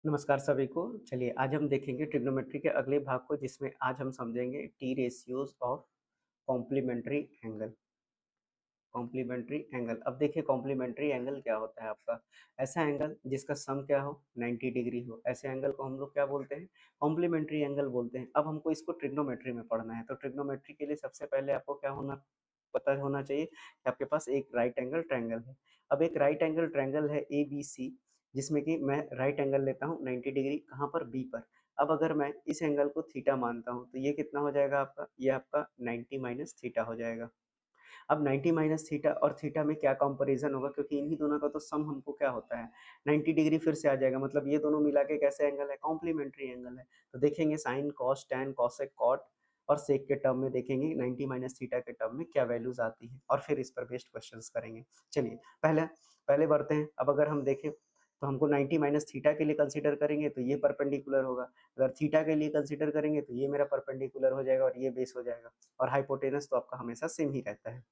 नमस्कार सभी को। चलिए आज हम देखेंगे ट्रिग्नोमेट्री के अगले भाग को, जिसमें आज हम समझेंगे T ratios of complementary angle. Complementary angle, अब देखिए कॉम्प्लीमेंट्री एंगल क्या होता है आपका। ऐसा एंगल जिसका सम क्या हो 90 डिग्री हो, ऐसे एंगल को हम लोग क्या बोलते हैं, कॉम्प्लीमेंट्री एंगल बोलते हैं। अब हमको इसको ट्रिग्नोमेट्री में पढ़ना है, तो ट्रिग्नोमेट्री के लिए सबसे पहले आपको क्या होना पता होना चाहिए कि आपके पास एक राइट एंगल ट्रायंगल है। अब एक राइट एंगल ट्रायंगल है ए बी सी, जिसमें कि मैं राइट एंगल लेता हूँ 90 डिग्री, कहाँ पर, बी पर। अब अगर मैं इस एंगल को थीटा मानता हूँ तो ये कितना हो जाएगा आपका, ये आपका 90 माइनस थीटा हो जाएगा। अब 90 माइनस थीटा और थीटा में क्या कंपैरिजन होगा, क्योंकि इन्हीं दोनों का तो सम हमको क्या होता है 90 डिग्री फिर से आ जाएगा, मतलब ये दोनों मिला के कैसे एंगल है, कॉम्प्लीमेंट्री एंगल है। तो देखेंगे sine cos tan cosec cot और सेक के टर्म में देखेंगे 90 माइनस थीटा के टर्म में क्या वैल्यूज आती है, और फिर इस पर बेस्ड क्वेश्चंस करेंगे। चलिए पहले पहले बढ़ते हैं। अब अगर हम देखें तो हमको 90 माइनस थीटा के लिए कंसीडर करेंगे तो ये परपेंडिकुलर होगा, अगर थीटा के लिए कंसीडर करेंगे तो ये मेरा परपेंडिकुलर हो जाएगा और ये बेस हो जाएगा, और हाइपोटेनस तो आपका हमेशा सेम ही रहता है।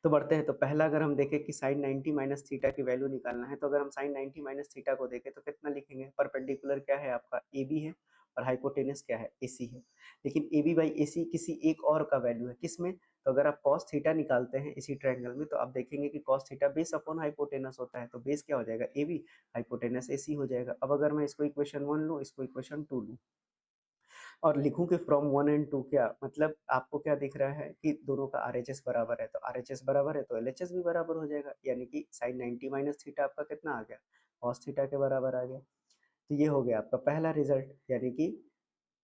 तो बढ़ते हैं। तो पहला अगर हम देखें कि साइन 90 माइनस थीटा की वैल्यू निकालना है, तो अगर हम साइन 90 माइनस थीटा को देखें तो कितना लिखेंगे, परपेंडिकुलर क्या है आपका ए बी है और हाइपोटेनस क्या है ए सी है। लेकिन ए बी बाई ए सी किसी एक और का वैल्यू है, किसमें, तो अगर आप कॉस थीटा निकालते हैं इसी ट्रायंगल में तो आप देखेंगे कि cos theta base upon hypotenuse होता है, तो बेस क्या हो जाएगा ए बी, हाइपोटेनस ए सी हो जाएगा। अब अगर मैं इसको इक्वेशन 1 लूँ, इसको इक्वेशन 2 लूँ और लिखूं कि फ्रॉम 1 एंड 2, क्या मतलब आपको क्या दिख रहा है कि दोनों का आरएचएस बराबर है, तो आरएचएस बराबर है तो एलएचएस भी बराबर हो जाएगा, यानी कि साइन 90 माइनस थीटा आपका कितना आ गया, कॉस थीटा के बराबर आ गया। तो ये हो गया आपका पहला रिजल्ट, यानी कि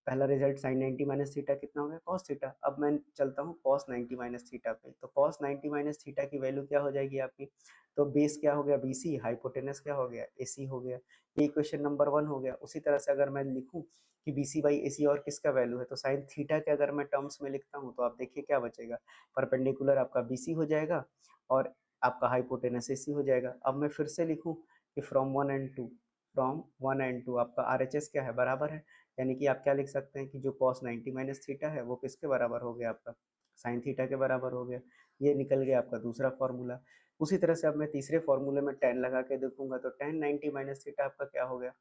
पहला रिजल्ट साइन 90 माइनस थीटा कितना हो गया, कॉस थीटा। अब मैं चलता हूँ कॉस 90 माइनस थीटा पे, तो कॉस 90 माइनस थीटा की वैल्यू क्या हो जाएगी आपकी, तो बेस क्या हो गया बीसी, हाइपोटेनस क्या हो गया एसी हो गया। ये इक्वेशन नंबर 1 हो गया। उसी तरह से अगर मैं लिखूं कि बीसी बाई एसी और किसका वैल्यू है, तो साइन थीटा के अगर मैं टर्म्स में लिखता हूँ तो आप देखिए क्या बचेगा, परपेंडिकुलर आपका बीसी हो जाएगा और आपका हाइपोटेनस एसी हो जाएगा। अब मैं फिर से लिखूं कि फ्रॉम 1 एंड 2, फ्रॉम 1 एंड 2 आपका आरएचएस क्या है, बराबर है, यानी कि आप क्या लिख सकते हैं कि जो कॉस 90 माइनस थीटा है वो किसके बराबर हो गया आपका, साइन थीटा के बराबर हो गया। ये निकल गया आपका दूसरा फॉर्मूला। उसी तरह से अब मैं तीसरे फॉर्मूले में टेन लगा के देखूंगा तो टेन 90 माइनस थीटा आपका क्या हो गया,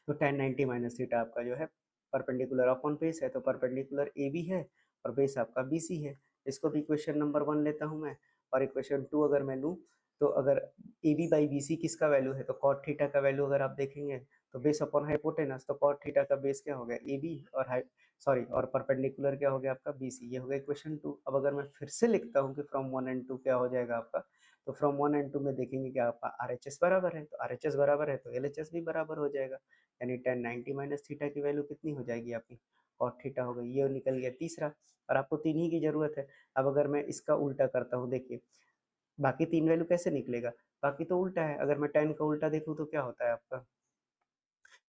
तो टेन 90 माइनस थीटा आपका जो है परपेंडिकुलर अपॉन बेस है, तो परपेंडिकुलर ए बी है और बेस आपका बी सी है। इसको भी इक्वेशन नंबर 1 लेता हूँ मैं, और इक्वेशन 2 अगर मैं लूँ तो अगर A B by B C किसका वैल्यू है, तो कॉट थीटा का वैल्यू अगर आप देखेंगे तो बेस अपॉन हाइपोटेनस, तो कॉट थीटा का बेस क्या हो गया ए बी और सॉरी और परपेंडिकुलर क्या हो गया आपका बी सी, ये हो गया इक्वेशन 2। अब अगर मैं फिर से लिखता हूँ कि फ्रॉम 1 एंड 2 क्या हो जाएगा आपका, तो फ्रॉम 1 एंड 2 में देखेंगे कि आपका आर एच एस बराबर है, तो आर एच एस बराबर है तो एल एच एस भी बराबर हो जाएगा, यानी टेन 90 माइनस थीटा की वैल्यू कितनी हो जाएगी आपकी, कॉट थीटा हो गई। ये निकल गया तीसरा, और आपको तीन ही की जरूरत है। अब अगर मैं इसका उल्टा करता हूँ, देखिए बाकी तीन वैल्यू कैसे निकलेगा, बाकी तो उल्टा है। अगर मैं टेन का उल्टा देखूँ तो क्या होता है आपका,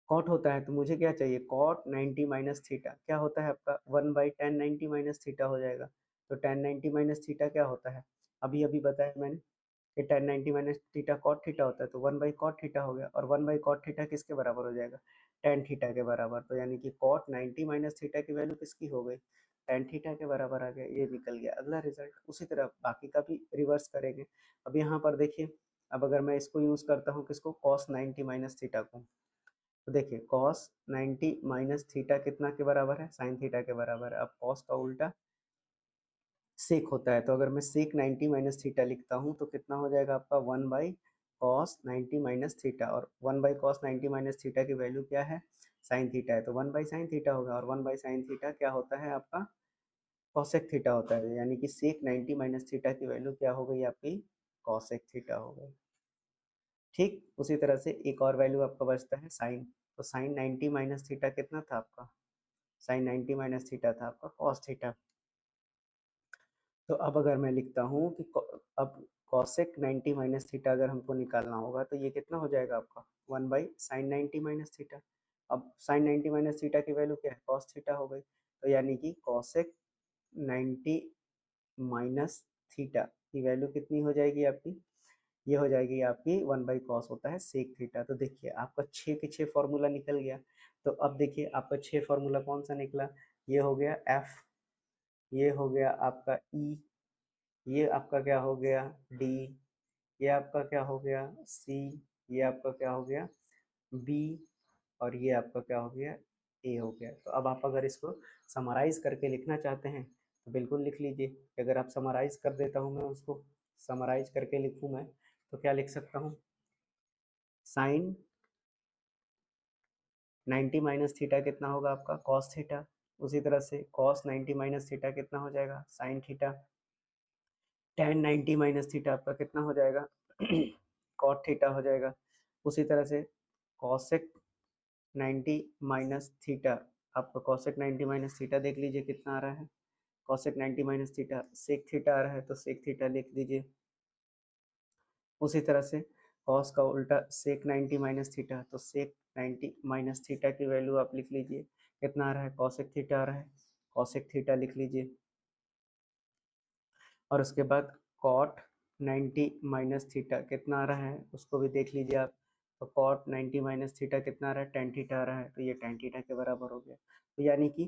कॉट होता है, तो मुझे क्या चाहिए, कॉट 90 माइनस थीटा क्या होता है आपका, 1/tan 90 माइनस थीटा हो जाएगा। तो tan 90 माइनस थीटा क्या होता है, अभी अभी बताया मैंने कि tan 90 minus theta cot theta होता है, तो 1/cot थीटा हो गया, और 1/cot थीटा किसके बराबर हो जाएगा, tan थीटा के बराबर। तो यानी कि cot 90 माइनस थीटा की वैल्यू किसकी हो गई, tan थीटा के बराबर आ गया। ये निकल गया अगला रिजल्ट। उसी तरह बाकी का भी रिवर्स करेंगे। अब यहाँ पर देखिए, अब अगर मैं इसको यूज करता हूँ किसको, cos 90 माइनस थीटा को, तो देखिए cos 90 माइनस थीटा कितना के बराबर है, साइन थीटा के बराबर है। अब cos का उल्टा सेक होता है, तो अगर मैं सेक 90 माइनस थीटा लिखता हूँ तो कितना हो जाएगा आपका 1/cos 90 माइनस थीटा, और 1/cos 90 माइनस थीटा की वैल्यू क्या है, साइन थीटा है, तो 1/sin थीटा होगा, और 1/sin थीटा क्या होता है आपका, कॉसेक थीटा होता है, यानी कि सेक 90 माइनस थीटा की वैल्यू क्या हो गई आपकी, कॉसेक थीटा हो गई। ठीक उसी तरह से एक और वैल्यू आपका बचता है साइन, तो साइन 90 माइनस थीटा कितना था आपका, साइन 90 माइनस थीटा था आपका कॉस थीटा। तो अब अगर मैं लिखता हूँ कि अब कॉसेक 90 माइनस थीटा अगर हमको निकालना होगा तो ये कितना हो जाएगा आपका, 1/sin 90 माइनस थीटा। अब साइन 90 माइनस थीटा की वैल्यू क्या है, कॉस थीटा हो गई, तो यानी कि कॉसेक 90 माइनस थीटा की वैल्यू कितनी हो जाएगी आपकी, ये हो जाएगी आपकी 1/cos होता है सेक थीटा। तो देखिए आपका 6 के 6 फॉर्मूला निकल गया। तो अब देखिए आपका 6 फॉर्मूला कौन सा निकला, ये हो गया एफ, ये हो गया आपका ई, ये आपका क्या हो गया डी, ये आपका क्या हो गया सी, ये आपका क्या हो गया बी, और ये आपका क्या हो गया, ए हो गया। तो अब आप अगर इसको समराइज करके लिखना चाहते हैं तो बिल्कुल लिख लीजिए। अगर आप समराइज कर देता हूँ, मैं उसको समराइज करके लिखूँ मैं, तो क्या लिख सकता हूँ, साइन 90 माइनस थीटा कितना होगा आपका, कॉस थीटा। उसी तरह से कॉस 90 माइनस थीटा कितना हो जाएगा, sine theta. Ten 90 minus theta आपका कितना हो जाएगा कॉट थीटा हो जाएगा। उसी तरह से कॉसेक 90 माइनस थीटा, आपका कॉसेक 90 माइनस थीटा देख लीजिए कितना आ रहा है, cosec 90 minus theta sec theta आ रहा है, तो सेक थीटा लिख दीजिए। उसी तरह से कॉस का उल्टा सेक 90 माइनस थीटा, तो सेक 90 माइनस थीटा की वैल्यू आप लिख लीजिए कितना आ रहा है, कॉसेक थीटा आ रहा है, कॉसेक थीटा लिख लीजिए। और उसके बाद कॉट 90 माइनस थीटा कितना आ रहा है, उसको भी देख लीजिए आप। तो कॉट 90 माइनस थीटा कितना आ रहा है, टेन थीटा आ रहा है, तो ये टेन थीटा के बराबर हो गया। तो यानी कि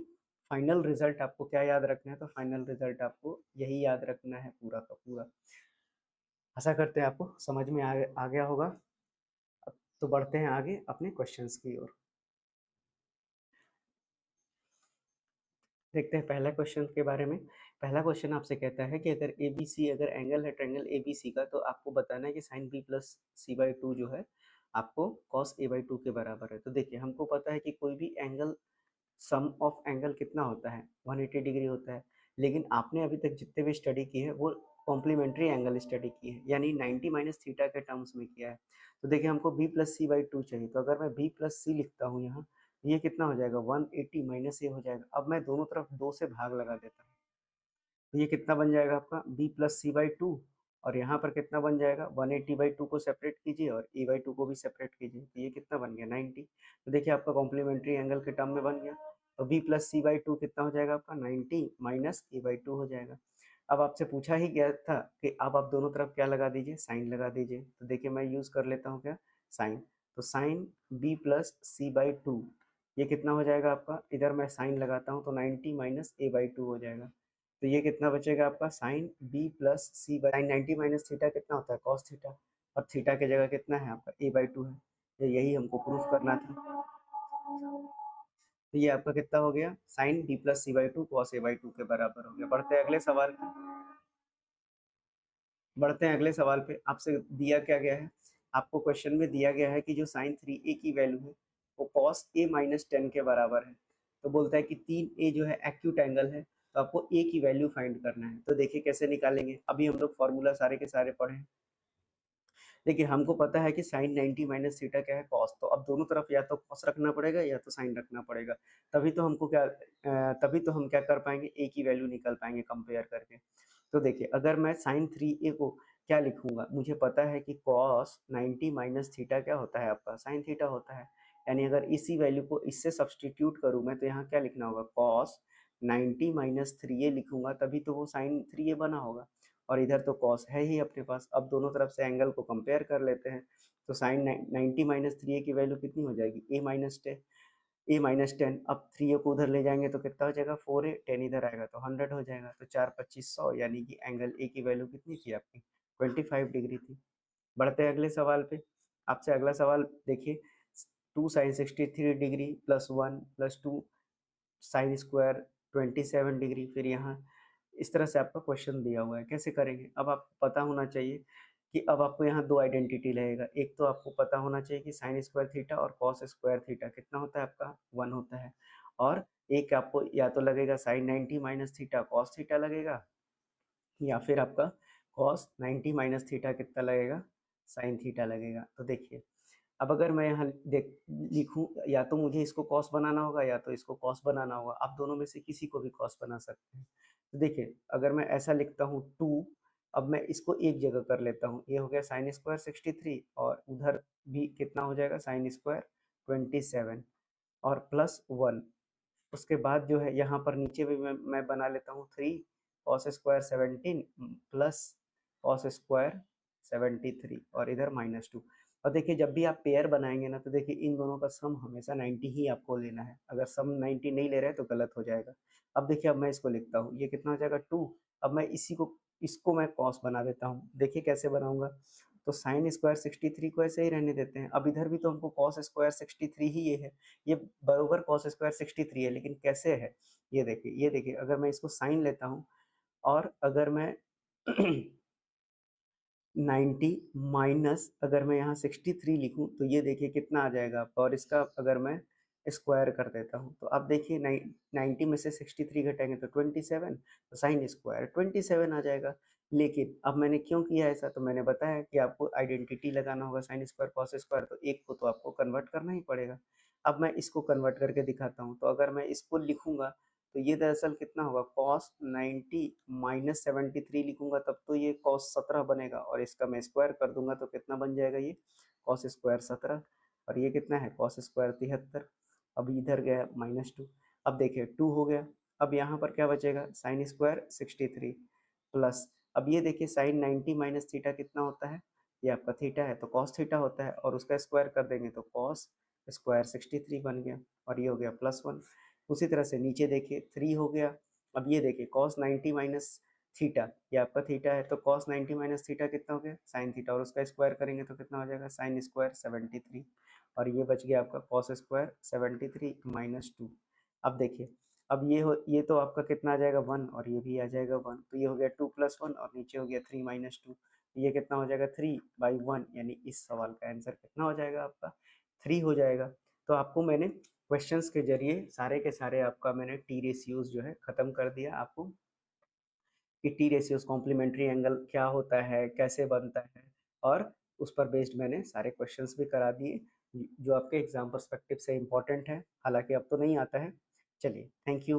फाइनल रिजल्ट आपको क्या याद रखना है, तो फाइनल रिजल्ट आपको यही याद रखना है पूरा का पूरा। आशा करते हैं आपको समझ में आ गया होगा। अब तो बढ़ते हैं आगे अपने क्वेश्चंस की ओर। देखते हैं पहला क्वेश्चन के बारे में। पहला क्वेश्चन आपसे कहता है कि अगर ए बी सी, अगर एंगल है ट्रायंगल ए बी सी का, तो आपको बताना है कि sine B plus C by two जो है आपको कॉस ए बाई टू के बराबर है। तो देखिए हमको पता है कि कोई भी एंगल, सम ऑफ एंगल कितना होता है, 180 डिग्री होता है। लेकिन आपने अभी तक जितने भी स्टडी की है वो कॉम्प्लीमेंट्री एंगल स्टडी की है, यानी 90 माइनस थीटा के टर्म्स में किया है। तो देखिए हमको B plus C by two चाहिए, तो अगर मैं बी प्लस सी लिखता हूँ यहाँ, ये कितना हो जाएगा, 180 माइनस ए हो जाएगा। अब मैं दोनों तरफ दो से भाग लगा देता हूँ, तो ये कितना बन जाएगा आपका B plus C by two, और यहाँ पर कितना बन जाएगा, 180 बाई टू को सेपरेट कीजिए और ए बाई टू को भी सेपरेट कीजिए, तो ये कितना बन गया 90। तो देखिए आपका कॉम्प्लीमेंट्री एंगल के टर्म में बन गया। तो B plus C by two कितना हो जाएगा आपका 90 माइनस ए बाई टू हो जाएगा। अब आपसे पूछा ही गया था कि अब आप दोनों तरफ क्या लगा दीजिए, साइन लगा दीजिए। तो देखिए मैं यूज कर लेता हूँ क्या, साइन। तो sine B plus C by two, ये कितना हो जाएगा आपका, इधर मैं साइन लगाता हूँ तो 90 माइनस ए बाई टू हो जाएगा। तो ये कितना बचेगा आपका, sine B plus C by, sine 90 minus theta कितना होता है, कॉस थीटा, और थीटा की जगह कितना है आपका ए बाई टू है। तो यही हमको प्रूफ करना था। तो ये आपका कितना हो गया, sine B plus C by two cos A by two के बराबर हो गया। बढ़ते हैं अगले सवाल पे। बढ़ते हैं अगले सवाल पे। आपसे दिया क्या गया है, आपको क्वेश्चन में दिया गया है कि जो साइन थ्री ए की वैल्यू है वो कॉस ए माइनस टेन के बराबर है। तो बोलता है कि तीन ए जो है एक्यूट एंगल है, तो आपको ए की वैल्यू फाइंड करना है। तो देखिए कैसे निकालेंगे, अभी हम लोग फॉर्मूला सारे के सारे पढ़े हैं। देखिए हमको पता है कि साइन 90 माइनस थीटा क्या है, कॉस। तो अब दोनों तरफ या तो कॉस रखना पड़ेगा या तो साइन रखना पड़ेगा, तभी तो हमको क्या तभी तो हम क्या कर पाएंगे, ए की वैल्यू निकाल पाएंगे कंपेयर करके। तो देखिए अगर मैं साइन थ्री ए को क्या लिखूंगा, मुझे पता है कि कॉस 90 माइनस थीटा क्या होता है आपका, साइन थीटा होता है। यानी अगर इसी वैल्यू को इससे सब्सटीट्यूट करूँ मैं, तो यहाँ क्या लिखना होगा, कॉस 90 माइनस थ्री ए लिखूंगा, तभी तो वो साइन थ्री ए बना होगा। और इधर तो कॉस है ही अपने पास। अब दोनों तरफ से एंगल को कंपेयर कर लेते हैं। तो साइन 90 माइनस थ्री ए की वैल्यू कितनी हो जाएगी, ए माइनस टेन, ए माइनस टेन। अब थ्री ए को उधर ले जाएंगे तो कितना हो जाएगा, फोर ए, टेन इधर आएगा तो 100 हो जाएगा। तो चार पच्चीस सौ, यानी कि एंगल ए की वैल्यू कितनी थी आपकी, 25 डिग्री थी। बढ़ते हैं अगले सवाल पे। आपसे अगला सवाल देखिए, two sine 63 degree plus one plus two sine square 27 degree. फिर यहाँ इस तरह से आपका क्वेश्चन दिया हुआ है, कैसे करेंगे। अब आपको पता होना चाहिए कि अब आपको यहाँ दो आइडेंटिटी लगेगा। एक तो आपको पता होना चाहिए कि साइन स्क्वायर थीटा और कॉस स्क्वायर थीटा कितना होता है आपका, वन होता है। और एक आपको या तो लगेगा sine 90 minus theta cos theta लगेगा, या फिर आपका कॉस 90 माइनस थीटा कितना लगेगा, साइन थीटा लगेगा। तो देखिए अब अगर मैं यहाँ देख लिखूँ, या तो मुझे इसको कॉस बनाना होगा या तो इसको कॉस बनाना होगा। आप दोनों में से किसी को भी कॉस बना सकते हैं। तो देखिए अगर मैं ऐसा लिखता हूँ टू, अब मैं इसको एक जगह कर लेता हूँ, ये हो गया साइन स्क्वायर 63, और उधर भी कितना हो जाएगा, साइन स्क्वायर 27 और प्लस वन। उसके बाद जो है यहाँ पर नीचे भी मैं बना लेता हूँ three, cos square 17 plus cos square 73, और इधर माइनस टू। और देखिए जब भी आप पेयर बनाएंगे ना, तो देखिए इन दोनों का सम हमेशा 90 ही आपको लेना है। अगर सम 90 नहीं ले रहे हैं तो गलत हो जाएगा। अब देखिए अब मैं इसको लिखता हूँ, ये कितना हो जाएगा टू। अब मैं इसको मैं कॉस बना देता हूँ। देखिए कैसे बनाऊंगा, तो साइन स्क्वायर 63 को ऐसे ही रहने देते हैं। अब इधर भी तो हमको कॉस स्क्वायर 63 ही ये है, ये बरोबर कॉस स्क्वायर 63 है, लेकिन कैसे है ये देखिए, ये देखिए अगर मैं इसको साइन लेता हूँ और अगर मैं 90 माइनस अगर मैं यहाँ 63 लिखूं तो ये देखिए कितना आ जाएगा आपका, और इसका अगर मैं स्क्वायर कर देता हूँ तो अब देखिए 90 में से 63 घटाएंगे तो 27, तो साइन स्क्वायर 27 आ जाएगा। लेकिन अब मैंने क्यों किया ऐसा, तो मैंने बताया कि आपको आइडेंटिटी लगाना होगा साइन स्क्वायर कॉस स्क्वायर, तो एक को तो आपको कन्वर्ट करना ही पड़ेगा। अब मैं इसको कन्वर्ट करके दिखाता हूँ, तो अगर मैं इसको लिखूंगा तो ये दरअसल कितना होगा, कॉस 90 माइनस 73 लिखूंगा तब तो ये कॉस 17 बनेगा, और इसका मैं स्क्वायर कर दूंगा तो कितना बन जाएगा, ये कॉस स्क्वायर 17, और ये कितना है कॉस स्क्वायर 73। अब इधर गया -2, अब देखिए 2 हो गया। अब यहाँ पर क्या बचेगा, साइन स्क्वायर 63 प्लस, अब ये देखिए साइन 90 माइनस थीटा कितना होता है, ये आपका थीटा है तो कॉस थीटा होता है, और उसका स्क्वायर कर देंगे तो कॉस स्क्वायर 63 बन गया, और ये हो गया +1। उसी तरह से नीचे देखिए 3 हो गया। अब ये देखिए कॉस 90 माइनस थीटा, ये आपका थीटा है तो कॉस 90 माइनस थीटा कितना हो गया, साइन थीटा, और उसका स्क्वायर करेंगे तो कितना हो जाएगा, साइन स्क्वायर 73, और ये बच गया आपका कॉस स्क्वायर 73 -2। अब देखिए, अब ये तो आपका कितना आ जाएगा 1, और ये भी आ जाएगा 1, तो ये हो गया 2 + 1, और नीचे हो गया 3 -2, ये कितना हो जाएगा 3/1, यानी इस सवाल का आंसर कितना हो जाएगा आपका 3 हो जाएगा। तो आपको मैंने क्वेश्चंस के जरिए सारे के सारे आपका मैंने टी रेशियोज जो है खत्म कर दिया आपको, कि टी रेशियोज कॉम्प्लीमेंट्री एंगल क्या होता है, कैसे बनता है, और उस पर बेस्ड मैंने सारे क्वेश्चंस भी करा दिए जो आपके एग्जाम पर्सपेक्टिव से इम्पोर्टेंट है, हालांकि अब तो नहीं आता है। चलिए, थैंक यू।